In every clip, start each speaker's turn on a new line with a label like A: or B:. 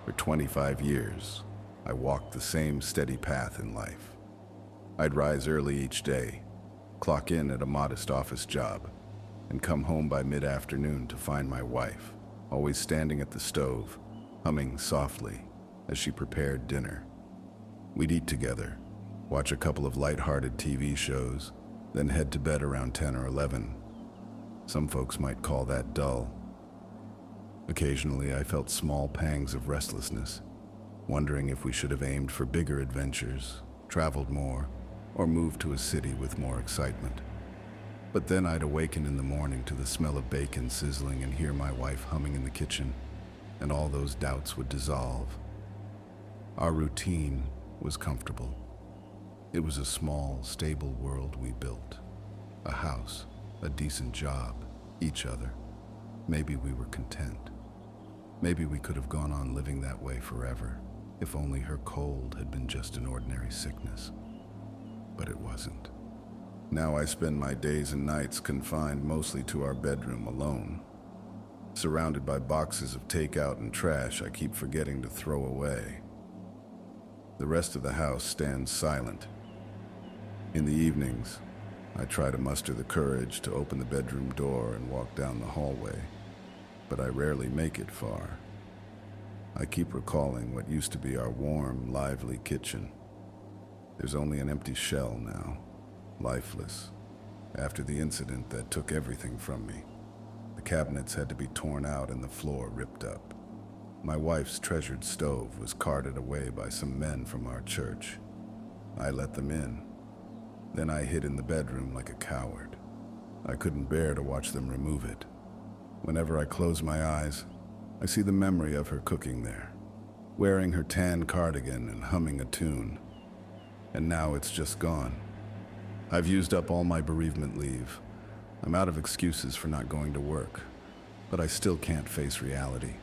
A: For 25 years, I walked the same steady path in life. I'd rise early each day, clock in at a modest office job, and come home by mid-afternoon to find my wife, always standing at the stove, humming softly as she prepared dinner. We'd eat together, watch a couple of light-hearted TV shows, then head to bed around 10 or 11. Some folks might call that dull. Occasionally, I felt small pangs of restlessness, wondering if we should have aimed for bigger adventures, traveled more, or moved to a city with more excitement. But then I'd awaken in the morning to the smell of bacon sizzling and hear my wife humming in the kitchen, and all those doubts would dissolve. Our routine was comfortable. It was a small, stable world we built. A house, a decent job, each other. Maybe we were content. Maybe we could have gone on living that way forever, if only her cold had been just an ordinary sickness. But it wasn't. Now I spend my days and nights confined mostly to our bedroom alone, surrounded by boxes of takeout and trash I keep forgetting to throw away. The rest of the house stands silent. In the evenings, I try to muster the courage to open the bedroom door and walk down the hallway, but I rarely make it far. I keep recalling what used to be our warm, lively kitchen. There's only an empty shell now, lifeless, after the incident that took everything from me. The cabinets had to be torn out and the floor ripped up. My wife's treasured stove was carted away by some men from our church. I let them in. Then I hid in the bedroom like a coward. I couldn't bear to watch them remove it. Whenever I close my eyes, I see the memory of her cooking there, wearing her tan cardigan and humming a tune. And now it's just gone. I've used up all my bereavement leave. I'm out of excuses for not going to work, but I still can't face reality.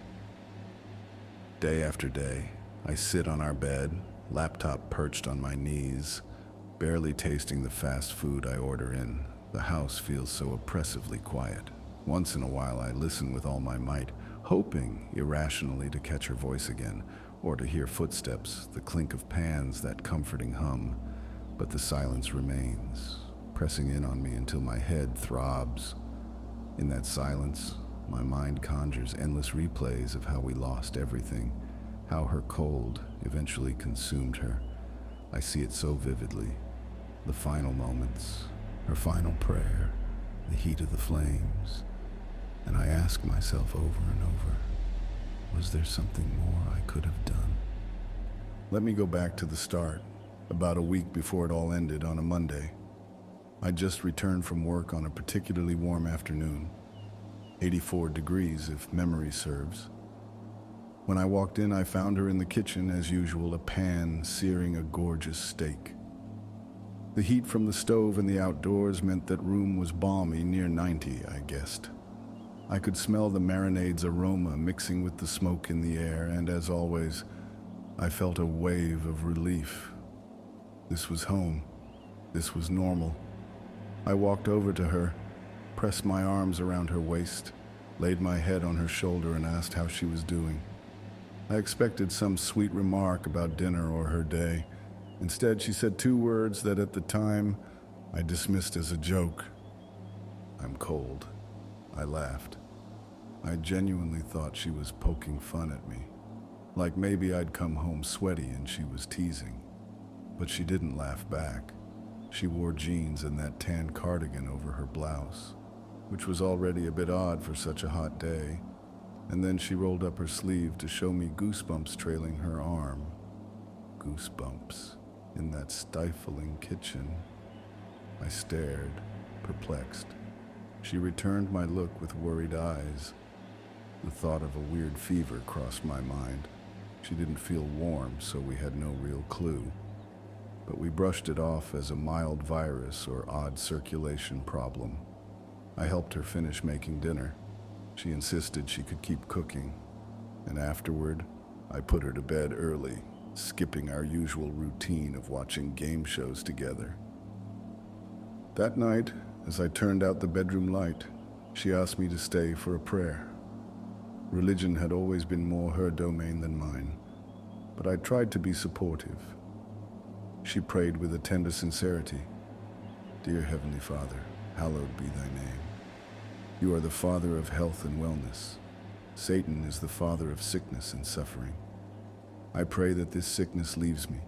A: Day after day, I sit on our bed, laptop perched on my knees, barely tasting the fast food I order in. The house feels so oppressively quiet. Once in a while, I listen with all my might, hoping irrationally to catch her voice again, or to hear footsteps, the clink of pans, that comforting hum. But the silence remains, pressing in on me until my head throbs. In that silence, my mind conjures endless replays of how we lost everything, how her cold eventually consumed her. I see it so vividly. The final moments, her final prayer, the heat of the flames. And I ask myself over and over, was there something more I could have done? Let me go back to the start, about a week before it all ended on a Monday. I just returned from work on a particularly warm afternoon, 84 degrees if memory serves. When I walked in, I found her in the kitchen as usual, a pan searing a gorgeous steak. The heat from the stove and the outdoors meant that room was balmy, near 90, I guessed. I could smell the marinade's aroma mixing with the smoke in the air, and as always, I felt a wave of relief. This was home. This was normal. I walked over to her, pressed my arms around her waist, laid my head on her shoulder and asked how she was doing. I expected some sweet remark about dinner or her day. Instead, she said two words that at the time I dismissed as a joke. "I'm cold." I laughed. I genuinely thought she was poking fun at me, like maybe I'd come home sweaty and she was teasing. But she didn't laugh back. She wore jeans and that tan cardigan over her blouse, which was already a bit odd for such a hot day. And then she rolled up her sleeve to show me goosebumps trailing her arm. Goosebumps in that stifling kitchen. I stared, perplexed. She returned my look with worried eyes. The thought of a weird fever crossed my mind. She didn't feel warm, so we had no real clue. But we brushed it off as a mild virus or odd circulation problem. I helped her finish making dinner. She insisted she could keep cooking. And afterward, I put her to bed early, skipping our usual routine of watching game shows together. That night, as I turned out the bedroom light, she asked me to stay for a prayer. Religion had always been more her domain than mine, but I tried to be supportive. She prayed with a tender sincerity. "Dear Heavenly Father, hallowed be thy name. You are the Father of health and wellness. Satan is the father of sickness and suffering. I pray that this sickness leaves me,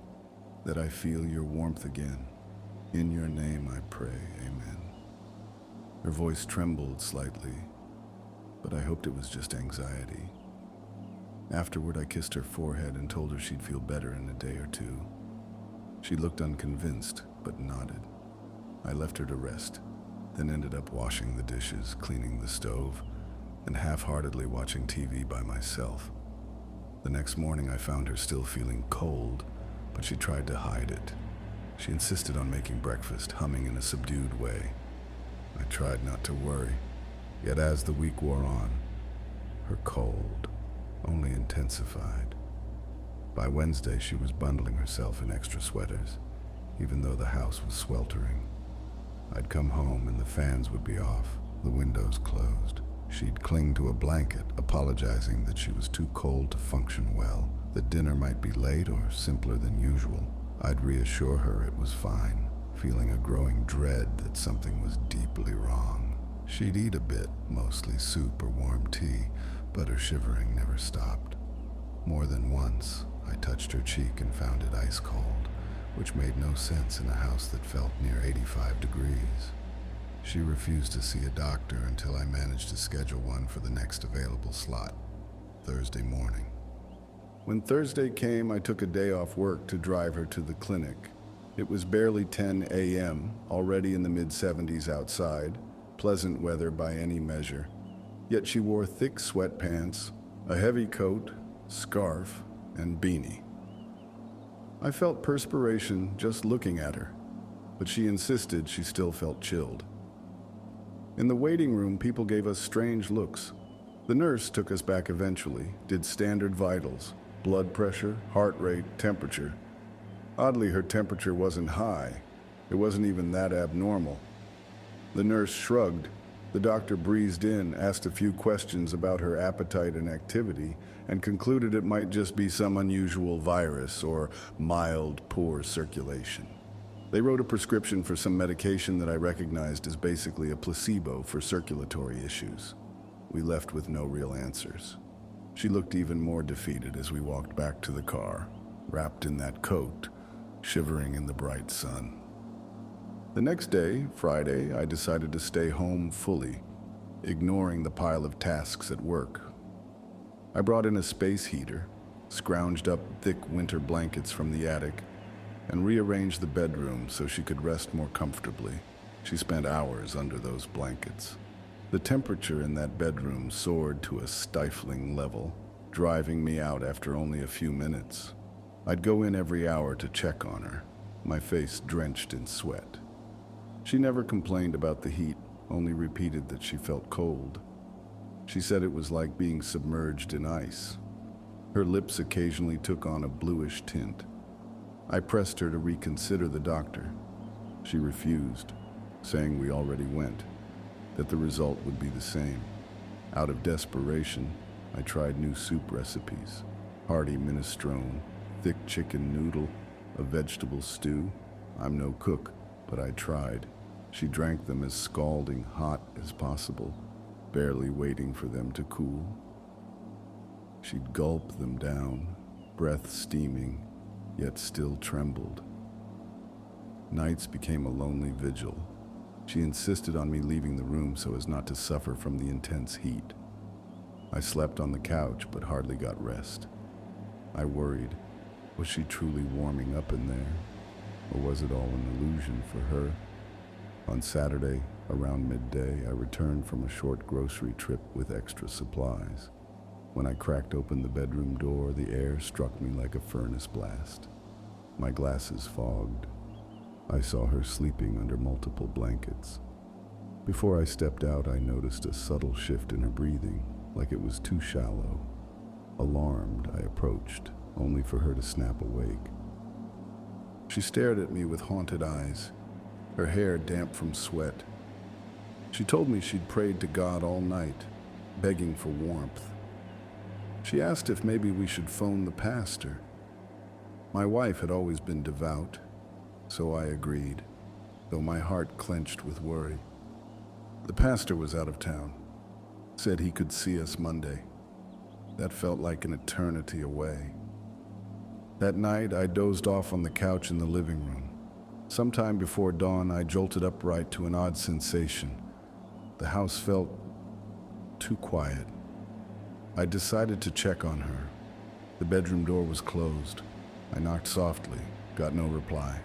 A: that I feel your warmth again. In your name I pray, amen." Her voice trembled slightly, but I hoped it was just anxiety. Afterward, I kissed her forehead and told her she'd feel better in a day or two. She looked unconvinced, but nodded. I left her to rest, then ended up washing the dishes, cleaning the stove, and half-heartedly watching TV by myself. The next morning, I found her still feeling cold, but she tried to hide it. She insisted on making breakfast, humming in a subdued way. I tried not to worry, yet as the week wore on, her cold only intensified. By Wednesday, she was bundling herself in extra sweaters, even though the house was sweltering. I'd come home and the fans would be off, the windows closed. She'd cling to a blanket, apologizing that she was too cold to function well, that dinner might be late or simpler than usual. I'd reassure her it was fine, feeling a growing dread that something was deeply wrong. She'd eat a bit, mostly soup or warm tea, but her shivering never stopped. More than once, I touched her cheek and found it ice cold, which made no sense in a house that felt near 85 degrees. She refused to see a doctor until I managed to schedule one for the next available slot, Thursday morning. When Thursday came, I took a day off work to drive her to the clinic. It was barely 10 a.m., already in the mid-70s outside, pleasant weather by any measure. Yet she wore thick sweatpants, a heavy coat, scarf, and beanie. I felt perspiration just looking at her, but she insisted she still felt chilled. In the waiting room, people gave us strange looks. The nurse took us back eventually, did standard vitals, blood pressure, heart rate, temperature. Oddly, her temperature wasn't high. It wasn't even that abnormal. The nurse shrugged. The doctor breezed in, asked a few questions about her appetite and activity, and concluded it might just be some unusual virus or mild, poor circulation. They wrote a prescription for some medication that I recognized as basically a placebo for circulatory issues. We left with no real answers. She looked even more defeated as we walked back to the car, wrapped in that coat, shivering in the bright sun. The next day, Friday, I decided to stay home fully, ignoring the pile of tasks at work. I brought in a space heater, scrounged up thick winter blankets from the attic, and rearranged the bedroom so she could rest more comfortably. She spent hours under those blankets. The temperature in that bedroom soared to a stifling level, driving me out after only a few minutes. I'd go in every hour to check on her, my face drenched in sweat. She never complained about the heat, only repeated that she felt cold. She said it was like being submerged in ice. Her lips occasionally took on a bluish tint. I pressed her to reconsider the doctor. She refused, saying we already went, that the result would be the same. Out of desperation, I tried new soup recipes, hearty minestrone, thick chicken noodle, a vegetable stew. I'm no cook, but I tried. She drank them as scalding hot as possible, barely waiting for them to cool. She'd gulp them down, breath steaming, yet still trembled. Nights became a lonely vigil. She insisted on me leaving the room so as not to suffer from the intense heat. I slept on the couch but hardly got rest. I worried, was she truly warming up in there? Or was it all an illusion for her? On Saturday, around midday, I returned from a short grocery trip with extra supplies. When I cracked open the bedroom door, the air struck me like a furnace blast. My glasses fogged. I saw her sleeping under multiple blankets. Before I stepped out, I noticed a subtle shift in her breathing, like it was too shallow. Alarmed, I approached, only for her to snap awake. She stared at me with haunted eyes, her hair damp from sweat. She told me she'd prayed to God all night, begging for warmth. She asked if maybe we should phone the pastor. My wife had always been devout, so I agreed, though my heart clenched with worry. The pastor was out of town, said he could see us Monday. That felt like an eternity away. That night, I dozed off on the couch in the living room. Sometime before dawn, I jolted upright to an odd sensation. The house felt too quiet. I decided to check on her. The bedroom door was closed. I knocked softly, got no reply.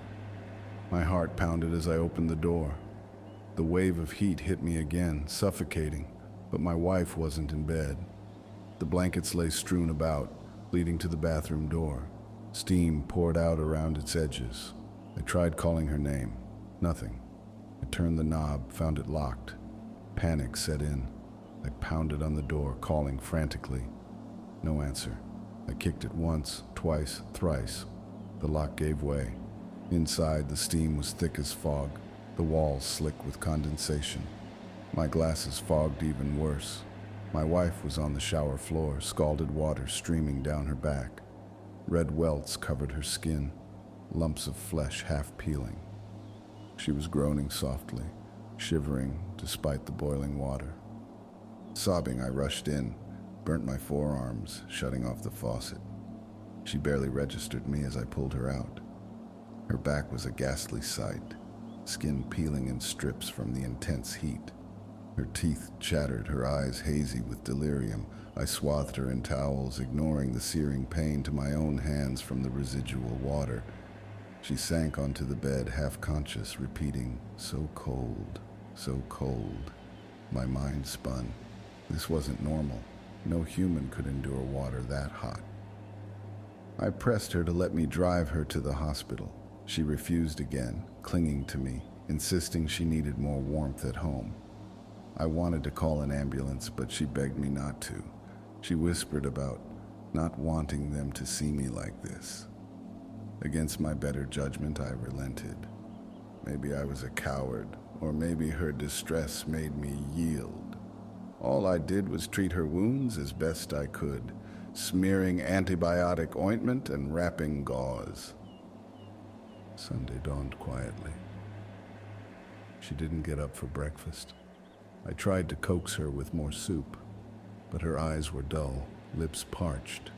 A: My heart pounded as I opened the door. The wave of heat hit me again, suffocating, but my wife wasn't in bed. The blankets lay strewn about, leading to the bathroom door. Steam poured out around its edges. I tried calling her name. Nothing. I turned the knob, found it locked. Panic set in. I pounded on the door, calling frantically. No answer. I kicked it once, twice, thrice. The lock gave way. Inside, the steam was thick as fog, the walls slick with condensation. My glasses fogged even worse. My wife was on the shower floor, scalded water streaming down her back. Red welts covered her skin, lumps of flesh half peeling. She was groaning softly, shivering despite the boiling water. Sobbing, I rushed in, burnt my forearms, shutting off the faucet. She barely registered me as I pulled her out. Her back was a ghastly sight, skin peeling in strips from the intense heat. Her teeth chattered, her eyes hazy with delirium. I swathed her in towels, ignoring the searing pain to my own hands from the residual water. She sank onto the bed, half conscious, repeating, "So cold, so cold." My mind spun. This wasn't normal. No human could endure water that hot. I pressed her to let me drive her to the hospital. She refused again, clinging to me, insisting she needed more warmth at home. I wanted to call an ambulance, but she begged me not to. She whispered about not wanting them to see me like this. Against my better judgment, I relented. Maybe I was a coward, or maybe her distress made me yield. All I did was treat her wounds as best I could, smearing antibiotic ointment and wrapping gauze. Sunday dawned quietly. She didn't get up for breakfast. I tried to coax her with more soup, but her eyes were dull, lips parched.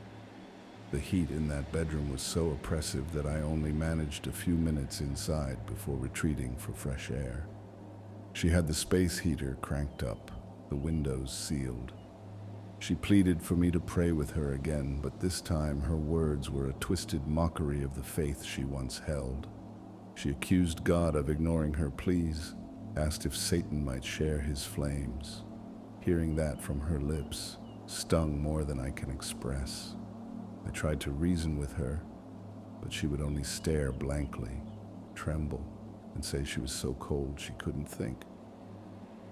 A: The heat in that bedroom was so oppressive that I only managed a few minutes inside before retreating for fresh air. She had the space heater cranked up, the windows sealed. She pleaded for me to pray with her again, but this time her words were a twisted mockery of the faith she once held. She accused God of ignoring her pleas, asked if Satan might share his flames. Hearing that from her lips stung more than I can express. I tried to reason with her, but she would only stare blankly, tremble, and say she was so cold she couldn't think.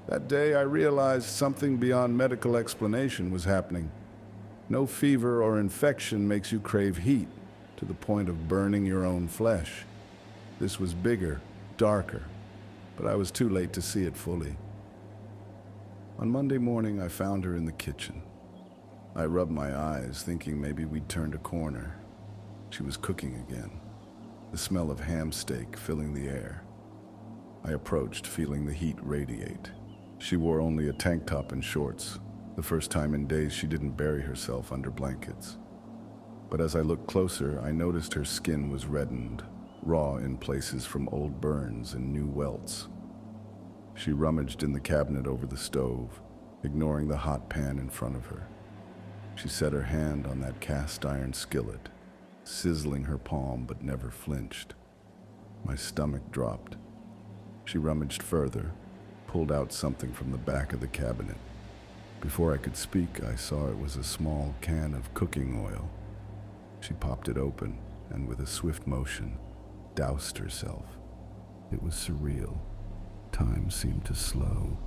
A: That day I realized something beyond medical explanation was happening. No fever or infection makes you crave heat to the point of burning your own flesh. This was bigger, darker, but I was too late to see it fully. On Monday morning, I found her in the kitchen. I rubbed my eyes, thinking maybe we'd turned a corner. She was cooking again, the smell of ham steak filling the air. I approached, feeling the heat radiate. She wore only a tank top and shorts, the first time in days she didn't bury herself under blankets. But as I looked closer, I noticed her skin was reddened, raw in places from old burns and new welts. She rummaged in the cabinet over the stove, ignoring the hot pan in front of her. She set her hand on that cast iron skillet, sizzling her palm but never flinched. My stomach dropped. She rummaged further, pulled out something from the back of the cabinet. Before I could speak, I saw it was a small can of cooking oil. She popped it open and with a swift motion, doused herself. It was surreal. Time seemed to slow.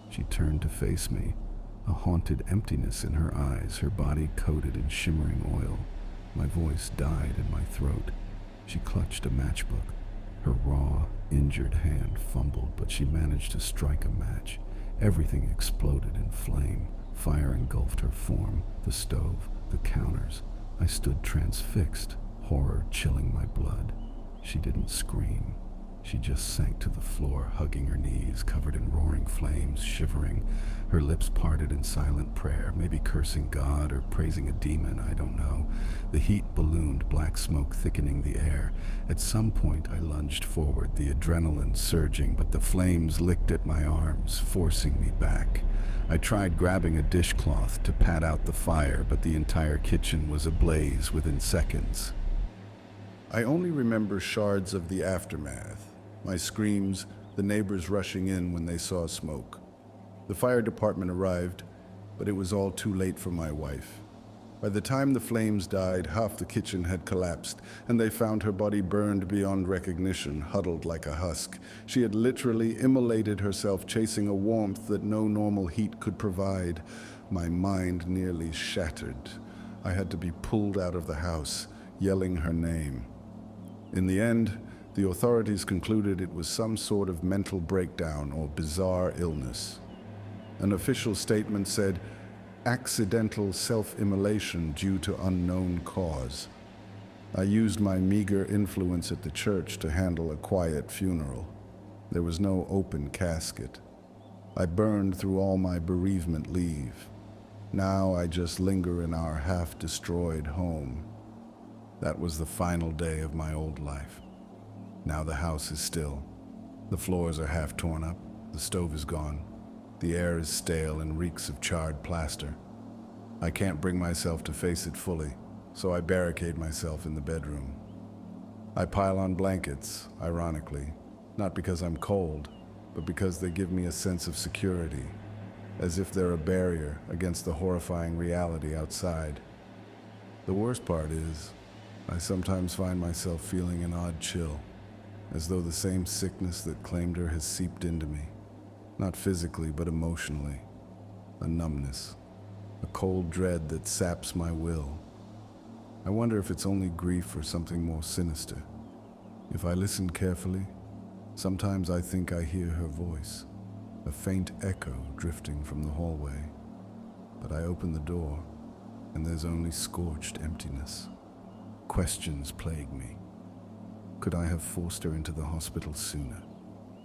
A: She turned to face me, a haunted emptiness in her eyes, her body coated in shimmering oil. My voice died in my throat. She clutched a matchbook. Her raw, injured hand fumbled, but she managed to strike a match. Everything exploded in flame,
B: Fire engulfed her form, the stove, the counters. I stood transfixed, horror chilling my blood. She didn't scream. She just sank to the floor, hugging her knees, covered in roaring flames, shivering. Her lips parted in silent prayer, maybe cursing God or praising a demon, I don't know. The heat ballooned, black smoke thickening the air. At some point, I lunged forward, the adrenaline surging, but the flames licked at my arms, forcing me back. I tried grabbing a dishcloth to pat out the fire, but the entire kitchen was ablaze within seconds.
A: I only remember shards of the aftermath. My screams, the neighbors rushing in when they saw smoke. The fire department arrived, but it was all too late for my wife. By the time the flames died, half the kitchen had collapsed, and they found her body burned beyond recognition, huddled like a husk. She had literally immolated herself, chasing a warmth that no normal heat could provide. My mind nearly shattered. I had to be pulled out of the house, yelling her name. In the end, the authorities concluded it was some sort of mental breakdown or bizarre illness. An official statement said, accidental self-immolation due to unknown cause. I used my meager influence at the church to handle a quiet funeral. There was no open casket. I burned through all my bereavement leave. Now I just linger in our half-destroyed home. That was the final day of my old life. Now the house is still. The floors are half torn up. The stove is gone. The air is stale and reeks of charred plaster. I can't bring myself to face it fully, so I barricade myself in the bedroom. I pile on blankets, ironically, not because I'm cold, but because they give me a sense of security, as if they're a barrier against the horrifying reality outside. The worst part is, I sometimes find myself feeling an odd chill, as though the same sickness that claimed her has seeped into me. Not physically, but emotionally. A numbness. A cold dread that saps my will. I wonder if it's only grief or something more sinister. If I listen carefully, sometimes I think I hear her voice, a faint echo drifting from the hallway. But I open the door, and there's only scorched emptiness. Questions plague me. Could I have forced her into the hospital sooner?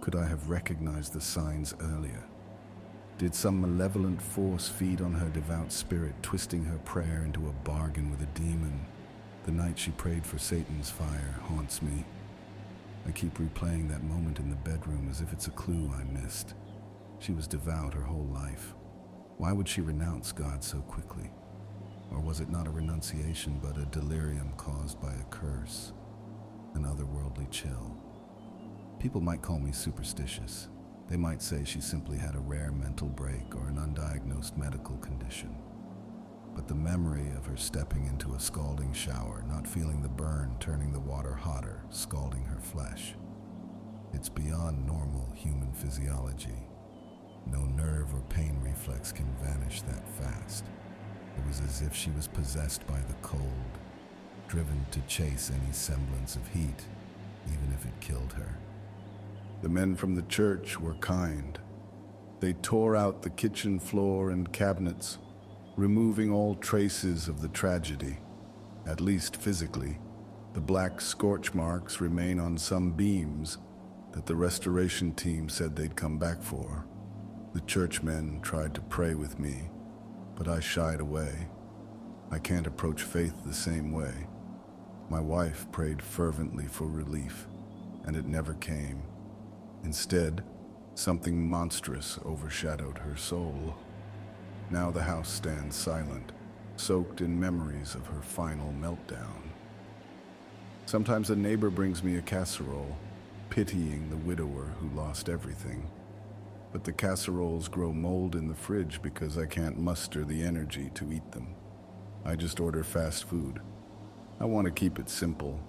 A: Could I have recognized the signs earlier? Did some malevolent force feed on her devout spirit, twisting her prayer into a bargain with a demon? The night she prayed for Satan's fire haunts me. I keep replaying that moment in the bedroom as if it's a clue I missed. She was devout her whole life. Why would she renounce God so quickly? Or was it not a renunciation, but a delirium caused by a curse, an otherworldly chill? People might call me superstitious. They might say she simply had a rare mental break or an undiagnosed medical condition. But the memory of her stepping into a scalding shower, not feeling the burn, turning the water hotter, scalding her flesh, it's beyond normal human physiology. No nerve or pain reflex can vanish that fast. It was as if she was possessed by the cold, driven to chase any semblance of heat, even if it killed her. The men from the church were kind. They tore out the kitchen floor and cabinets, removing all traces of the tragedy, at least physically. The black scorch marks remain on some beams that the restoration team said they'd come back for. The churchmen tried to pray with me, but I shied away. I can't approach faith the same way. My wife prayed fervently for relief, and it never came. Instead, something monstrous overshadowed her soul. Now the house stands silent, soaked in memories of her final meltdown. Sometimes a neighbor brings me a casserole, pitying the widower who lost everything. But the casseroles grow mold in the fridge because I can't muster the energy to eat them. I just order fast food. I want to keep it simple.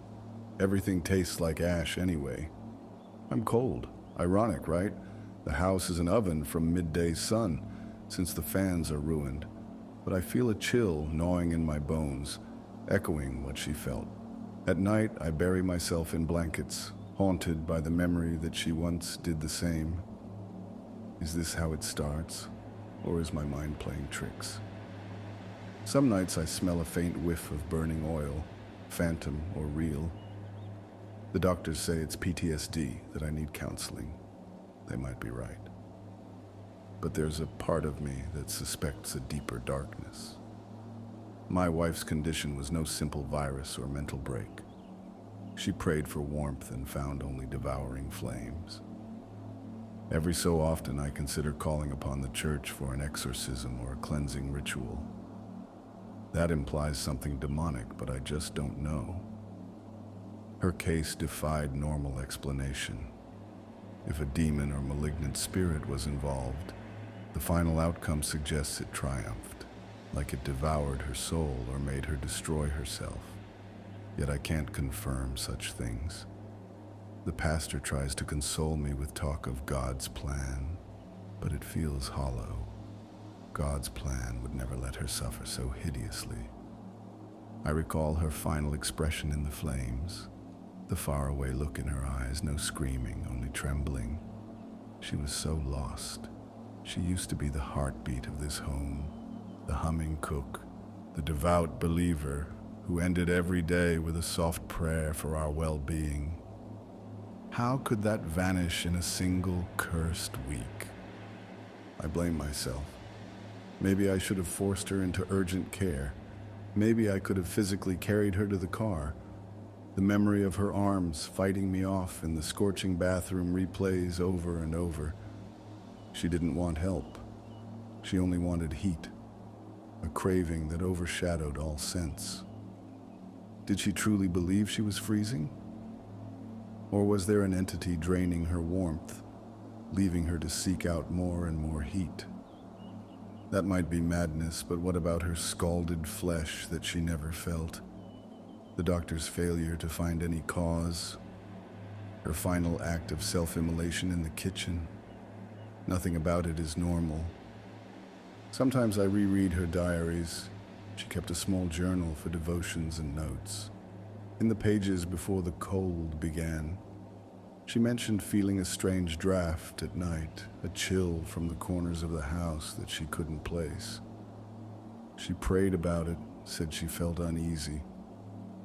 A: Everything tastes like ash anyway. I'm cold. Ironic, right? The house is an oven from midday sun, since the fans are ruined. But I feel a chill gnawing in my bones, echoing what she felt. At night, I bury myself in blankets, haunted by the memory that she once did the same. Is this how it starts? Or is my mind playing tricks? Some nights I smell a faint whiff of burning oil, phantom or real. The doctors say it's PTSD, that I need counseling. They might be right. But there's a part of me that suspects a deeper darkness. My wife's condition was no simple virus or mental break. She prayed for warmth and found only devouring flames. Every so often I consider calling upon the church for an exorcism or a cleansing ritual. That implies something demonic, but I just don't know. Her case defied normal explanation. If a demon or malignant spirit was involved, the final outcome suggests it triumphed, like it devoured her soul or made her destroy herself. Yet I can't confirm such things. The pastor tries to console me with talk of God's plan, but it feels hollow. God's plan would never let her suffer so hideously. I recall her final expression in the flames, the faraway look in her eyes, no screaming, only trembling. She was so lost. She used to be the heartbeat of this home, the humming cook, the devout believer who ended every day with a soft prayer for our well-being. How could that vanish in a single cursed week? I blame myself. Maybe I should have forced her into urgent care. Maybe I could have physically carried her to the car. The memory of her arms fighting me off in the scorching bathroom replays over and over. She didn't want help. She only wanted heat, a craving that overshadowed all sense. Did she truly believe she was freezing? Or was there an entity draining her warmth, leaving her to seek out more and more heat? That might be madness, but what about her scalded flesh that she never felt? The doctor's failure to find any cause? Her final act of self-immolation in the kitchen? Nothing about it is normal. Sometimes I reread her diaries. She kept a small journal for devotions and notes. In the pages before the cold began, she mentioned feeling a strange draft at night, a chill from the corners of the house that she couldn't place. She prayed about it, said she felt uneasy,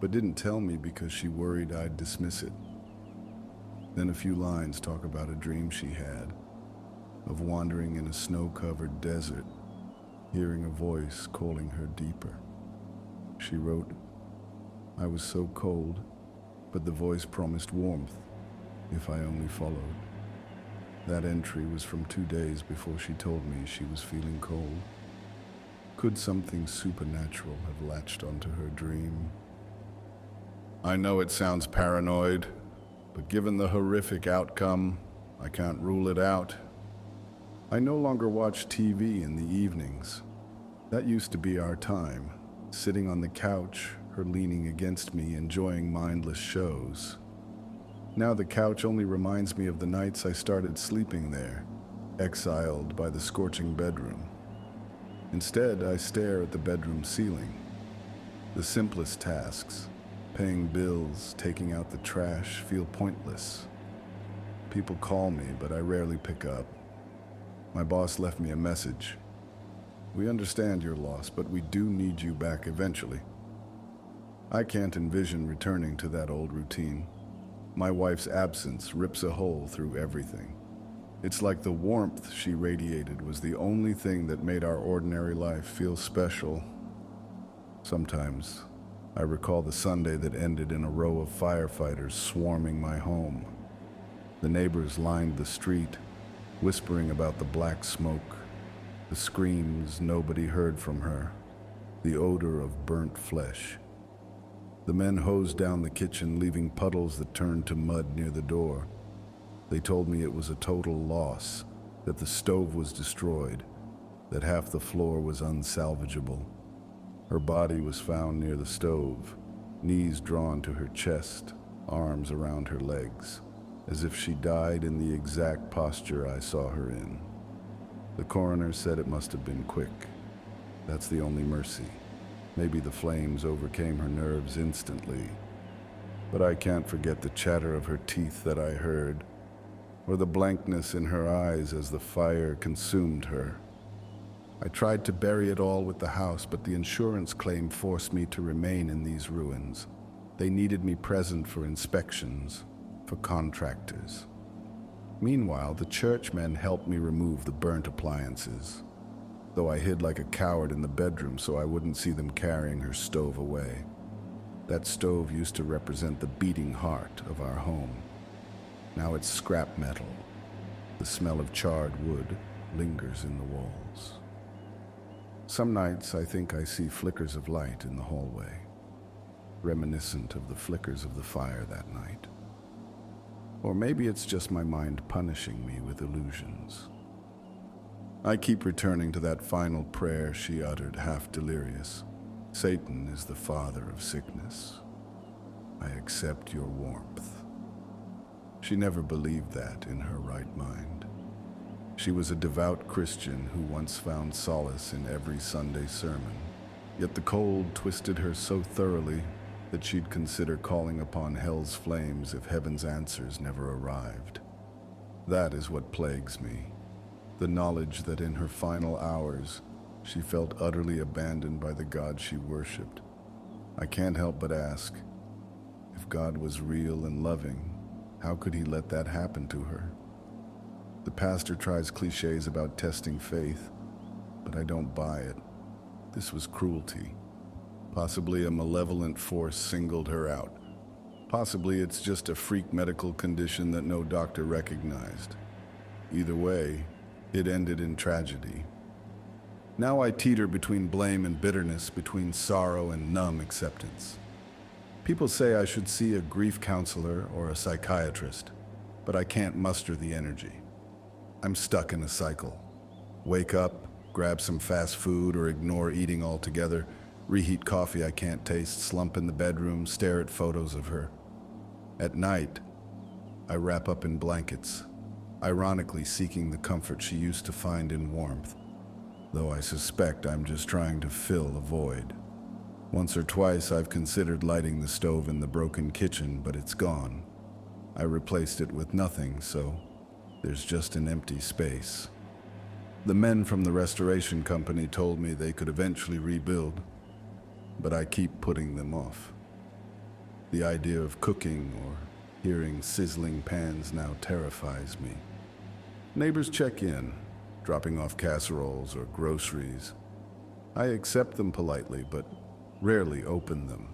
A: but didn't tell me because she worried I'd dismiss it. Then a few lines talk about a dream she had, of wandering in a snow-covered desert, hearing a voice calling her deeper. She wrote, "I was so cold, but the voice promised warmth if I only followed." That entry was from 2 days before she told me she was feeling cold. Could something supernatural have latched onto her dream? I know it sounds paranoid, but given the horrific outcome, I can't rule it out. I no longer watch TV in the evenings. That used to be our time, sitting on the couch, her leaning against me, enjoying mindless shows. Now the couch only reminds me of the nights I started sleeping there, exiled by the scorching bedroom. Instead, I stare at the bedroom ceiling. The simplest tasks, paying bills, taking out the trash, feel pointless. People call me, but I rarely pick up. My boss left me a message. "We understand your loss, but we do need you back eventually." I can't envision returning to that old routine. My wife's absence rips a hole through everything. It's like the warmth she radiated was the only thing that made our ordinary life feel special. Sometimes I recall the Sunday that ended in a row of firefighters swarming my home. The neighbors lined the street, whispering about the black smoke, the screams nobody heard from her, the odor of burnt flesh. The men hosed down the kitchen, leaving puddles that turned to mud near the door. They told me it was a total loss, that the stove was destroyed, that half the floor was unsalvageable. Her body was found near the stove, knees drawn to her chest, arms around her legs, as if she died in the exact posture I saw her in. The coroner said it must have been quick. That's the only mercy. Maybe the flames overcame her nerves instantly. But I can't forget the chatter of her teeth that I heard, or the blankness in her eyes as the fire consumed her. I tried to bury it all with the house, but the insurance claim forced me to remain in these ruins. They needed me present for inspections, for contractors. Meanwhile, the churchmen helped me remove the burnt appliances, though I hid like a coward in the bedroom so I wouldn't see them carrying her stove away. That stove used to represent the beating heart of our home. Now it's scrap metal. The smell of charred wood lingers in the walls. Some nights I think I see flickers of light in the hallway, reminiscent of the flickers of the fire that night. Or maybe it's just my mind punishing me with illusions. I keep returning to that final prayer she uttered, half delirious. Satan is the father of sickness. I accept your warmth. She never believed that in her right mind. She was a devout Christian who once found solace in every Sunday sermon. Yet the cold twisted her so thoroughly that she'd consider calling upon hell's flames if heaven's answers never arrived. That is what plagues me, the knowledge that in her final hours she felt utterly abandoned by the God she worshipped. I can't help but ask, if God was real and loving, how could he let that happen to her? The pastor tries cliches about testing faith, but I don't buy it. This was cruelty. Possibly a malevolent force singled her out. Possibly it's just a freak medical condition that no doctor recognized. Either way, it ended in tragedy. Now I teeter between blame and bitterness, between sorrow and numb acceptance. People say I should see a grief counselor or a psychiatrist, but I can't muster the energy. I'm stuck in a cycle. Wake up, grab some fast food or ignore eating altogether, reheat coffee I can't taste, slump in the bedroom, stare at photos of her. At night, I wrap up in blankets, ironically seeking the comfort she used to find in warmth, though I suspect I'm just trying to fill a void. Once or twice I've considered lighting the stove in the broken kitchen, but it's gone. I replaced it with nothing, so there's just an empty space. The men from the restoration company told me they could eventually rebuild, but I keep putting them off. The idea of cooking or hearing sizzling pans now terrifies me. Neighbors check in, dropping off casseroles or groceries. I accept them politely, but rarely open them.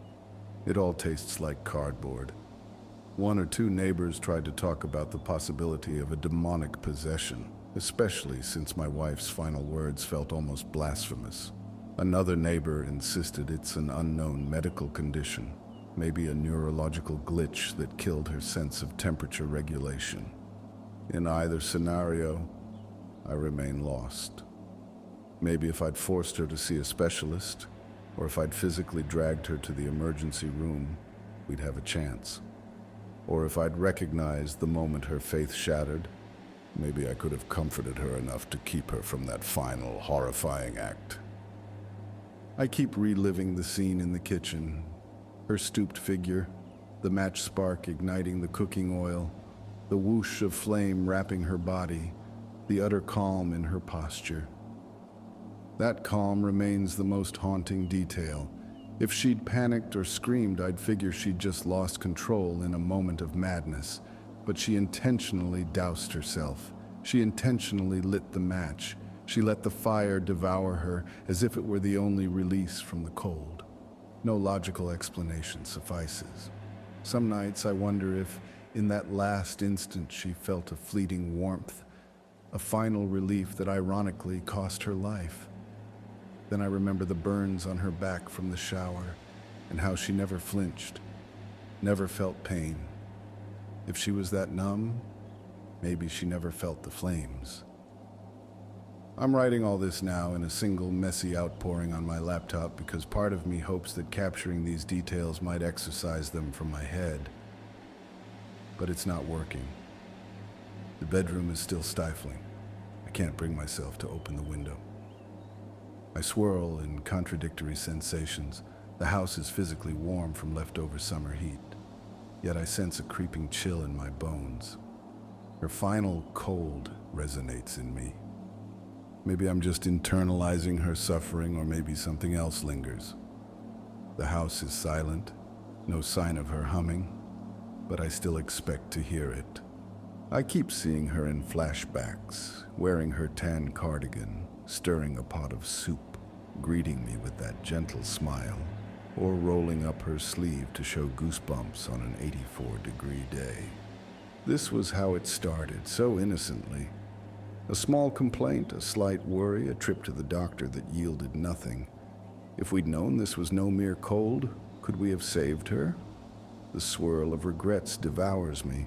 A: It all tastes like cardboard. One or two neighbors tried to talk about the possibility of a demonic possession, especially since my wife's final words felt almost blasphemous. Another neighbor insisted it's an unknown medical condition, maybe a neurological glitch that killed her sense of temperature regulation. In either scenario, I remain lost. Maybe if I'd forced her to see a specialist, or if I'd physically dragged her to the emergency room, we'd have a chance. Or if I'd recognized the moment her faith shattered, maybe I could have comforted her enough to keep her from that final, horrifying act. I keep reliving the scene in the kitchen, her stooped figure, the match spark igniting the cooking oil, the whoosh of flame wrapping her body, the utter calm in her posture. That calm remains the most haunting detail. If she'd panicked or screamed, I'd figure she'd just lost control in a moment of madness. But she intentionally doused herself. She intentionally lit the match. She let the fire devour her as if it were the only release from the cold. No logical explanation suffices. Some nights I wonder if, in that last instant, she felt a fleeting warmth, a final relief that ironically cost her life. Then I remember the burns on her back from the shower and how she never flinched, never felt pain. If she was that numb, maybe she never felt the flames. I'm writing all this now in a single messy outpouring on my laptop because part of me hopes that capturing these details might exorcise them from my head. But it's not working. The bedroom is still stifling. I can't bring myself to open the window. I swirl in contradictory sensations. The house is physically warm from leftover summer heat, yet I sense a creeping chill in my bones. Her final cold resonates in me. Maybe I'm just internalizing her suffering, or maybe something else lingers. The house is silent, no sign of her humming, but I still expect to hear it. I keep seeing her in flashbacks, wearing her tan cardigan, stirring a pot of soup, greeting me with that gentle smile, or rolling up her sleeve to show goosebumps on an 84-degree day. This was how it started, so innocently. A small complaint, a slight worry, a trip to the doctor that yielded nothing. If we'd known this was no mere cold, could we have saved her? The swirl of regrets devours me.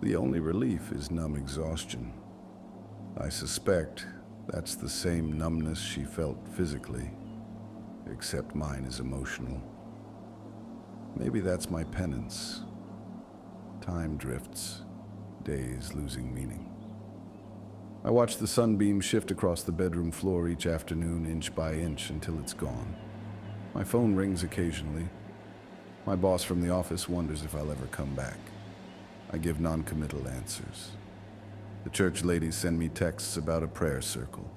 A: The only relief is numb exhaustion. I suspect that's the same numbness she felt physically, except mine is emotional. Maybe that's my penance. Time drifts, days losing meaning. I watch the sunbeam shift across the bedroom floor each afternoon, inch by inch, until it's gone. My phone rings occasionally. My boss from the office wonders if I'll ever come back. I give non-committal answers. The church ladies send me texts about a prayer circle,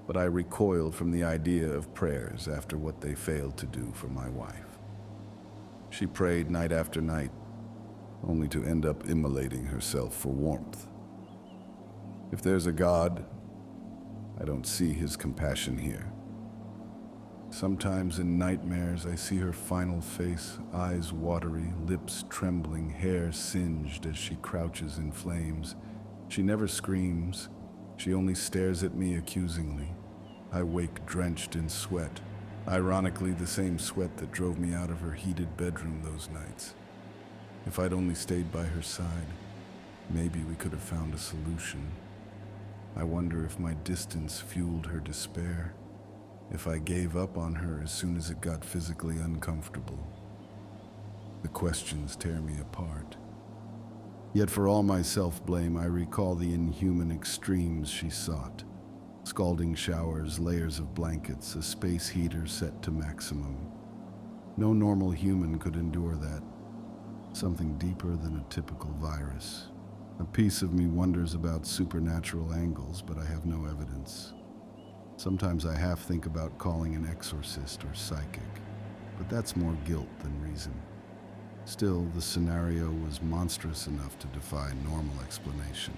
A: but I recoil from the idea of prayers after what they failed to do for my wife. She prayed night after night, only to end up immolating herself for warmth. If there's a God, I don't see his compassion here. Sometimes in nightmares, I see her final face, eyes watery, lips trembling, hair singed as she crouches in flames. She never screams. She only stares at me accusingly. I wake drenched in sweat, ironically the same sweat that drove me out of her heated bedroom those nights. If I'd only stayed by her side, maybe we could have found a solution. I wonder if my distance fueled her despair. If I gave up on her as soon as it got physically uncomfortable. The questions tear me apart. Yet for all my self-blame, I recall the inhuman extremes she sought. Scalding showers, layers of blankets, a space heater set to maximum. No normal human could endure that. Something deeper than a typical virus. A piece of me wonders about supernatural angles, but I have no evidence. Sometimes I half think about calling an exorcist or psychic, but that's more guilt than reason. Still, the scenario was monstrous enough to defy normal explanation.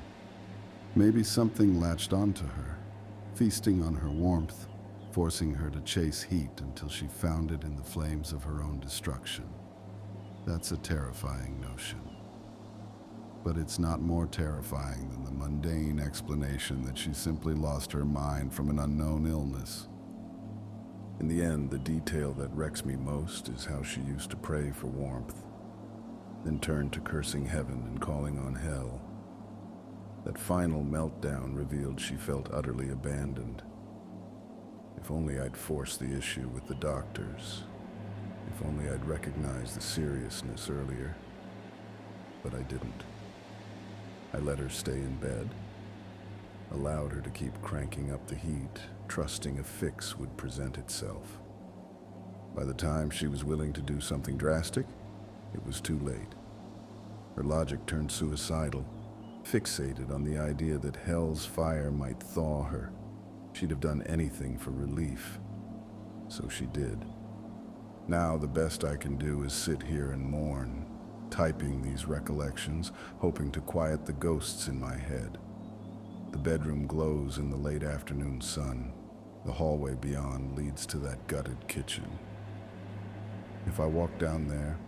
A: Maybe something latched onto her, feasting on her warmth, forcing her to chase heat until she found it in the flames of her own destruction. That's a terrifying notion. But it's not more terrifying than the mundane explanation that she simply lost her mind from an unknown illness. In the end, the detail that wrecks me most is how she used to pray for warmth, then turned to cursing heaven and calling on hell. That final meltdown revealed she felt utterly abandoned. If only I'd forced the issue with the doctors. If only I'd recognized the seriousness earlier. But I didn't. I let her stay in bed, allowed her to keep cranking up the heat, trusting a fix would present itself. By the time she was willing to do something drastic, it was too late. Her logic turned suicidal, fixated on the idea that hell's fire might thaw her. She'd have done anything for relief. So she did. Now the best I can do is sit here and mourn, typing these recollections, hoping to quiet the ghosts in my head. The bedroom glows in the late afternoon sun. The hallway beyond leads to that gutted kitchen. If I walk down there,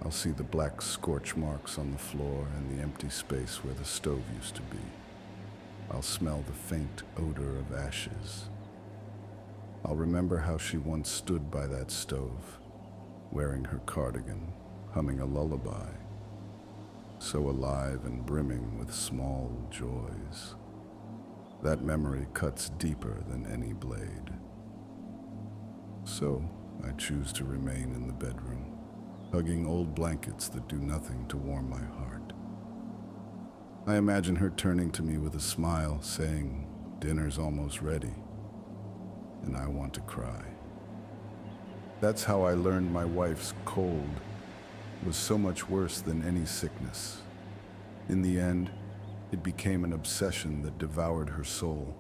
A: I'll see the black scorch marks on the floor and the empty space where the stove used to be. I'll smell the faint odor of ashes. I'll remember how she once stood by that stove, wearing her cardigan, humming a lullaby, so alive and brimming with small joys. That memory cuts deeper than any blade. So I choose to remain in the bedroom, hugging old blankets that do nothing to warm my heart. I imagine her turning to me with a smile, saying, "Dinner's almost ready," and I want to cry. That's how I learned my wife's cold was so much worse than any sickness. In the end, it became an obsession that devoured her soul,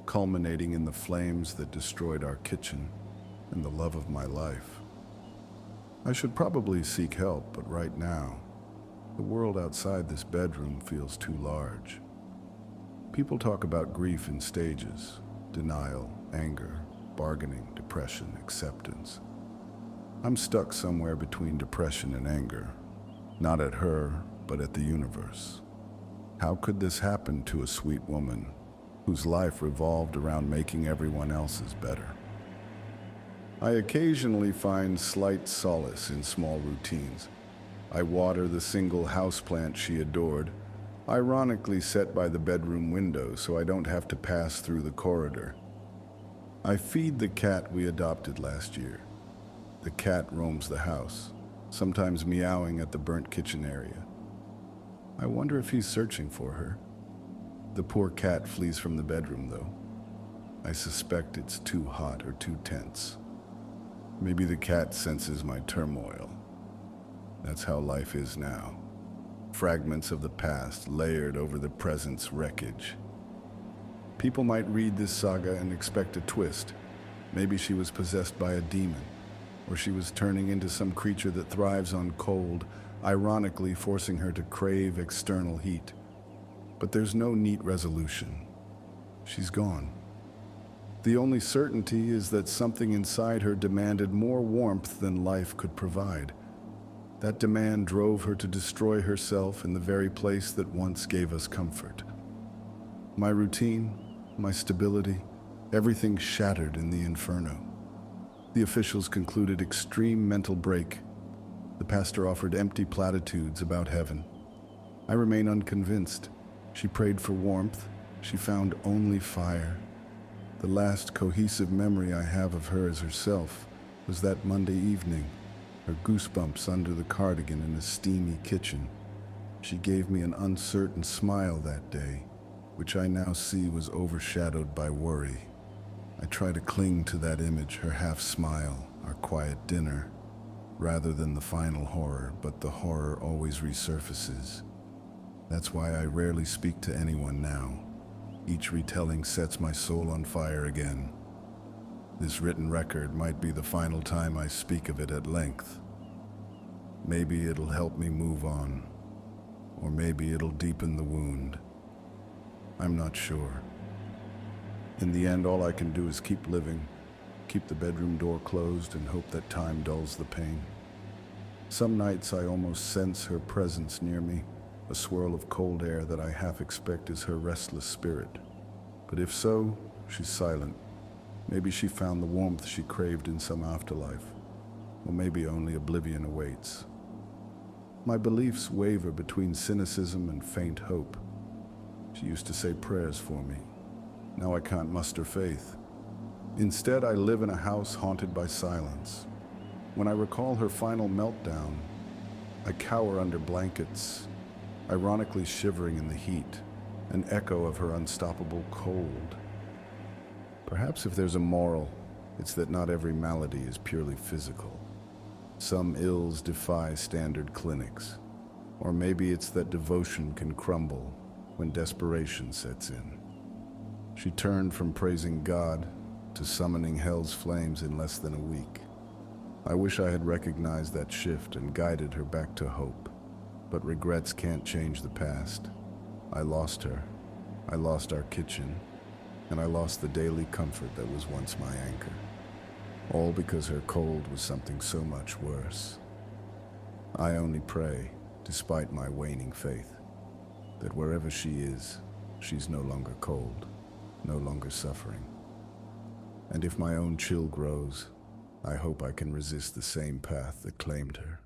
A: culminating in the flames that destroyed our kitchen and the love of my life. I should probably seek help, but right now, the world outside this bedroom feels too large. People talk about grief in stages: denial, anger, bargaining, depression, acceptance. I'm stuck somewhere between depression and anger, not at her, but at the universe. How could this happen to a sweet woman whose life revolved around making everyone else's better? I occasionally find slight solace in small routines. I water the single houseplant she adored, ironically set by the bedroom window so I don't have to pass through the corridor. I feed the cat we adopted last year. The cat roams the house, sometimes meowing at the burnt kitchen area. I wonder if he's searching for her. The poor cat flees from the bedroom, though. I suspect it's too hot or too tense. Maybe the cat senses my turmoil. That's how life is now. Fragments of the past layered over the present's wreckage. People might read this saga and expect a twist. Maybe she was possessed by a demon, or she was turning into some creature that thrives on cold, ironically forcing her to crave external heat. But there's no neat resolution. She's gone. The only certainty is that something inside her demanded more warmth than life could provide. That demand drove her to destroy herself in the very place that once gave us comfort. My routine, my stability, everything shattered in the Inferno. The officials concluded extreme mental break. The pastor offered empty platitudes about heaven. I remain unconvinced. She prayed for warmth. She found only fire. The last cohesive memory I have of her as herself was that Monday evening, her goosebumps under the cardigan in a steamy kitchen. She gave me an uncertain smile that day, which I now see was overshadowed by worry. I try to cling to that image, her half smile, our quiet dinner, rather than the final horror, but the horror always resurfaces. That's why I rarely speak to anyone now. Each retelling sets my soul on fire again. This written record might be the final time I speak of it at length. Maybe it'll help me move on, or maybe it'll deepen the wound. I'm not sure. In the end, all I can do is keep living, keep the bedroom door closed, and hope that time dulls the pain. Some nights I almost sense her presence near me, a swirl of cold air that I half expect is her restless spirit. But if so, she's silent. Maybe she found the warmth she craved in some afterlife, or maybe only oblivion awaits. My beliefs waver between cynicism and faint hope. She used to say prayers for me. Now I can't muster faith. Instead, I live in a house haunted by silence. When I recall her final meltdown, I cower under blankets, ironically shivering in the heat, an echo of her unstoppable cold. Perhaps if there's a moral, it's that not every malady is purely physical. Some ills defy standard clinics. Or maybe it's that devotion can crumble when desperation sets in. She turned from praising God to summoning hell's flames in less than a week. I wish I had recognized that shift and guided her back to hope. But regrets can't change the past. I lost her. I lost our kitchen. And I lost the daily comfort that was once my anchor. All because her cold was something so much worse. I only pray, despite my waning faith, that wherever she is, she's no longer cold, no longer suffering. And if my own chill grows, I hope I can resist the same path that claimed her.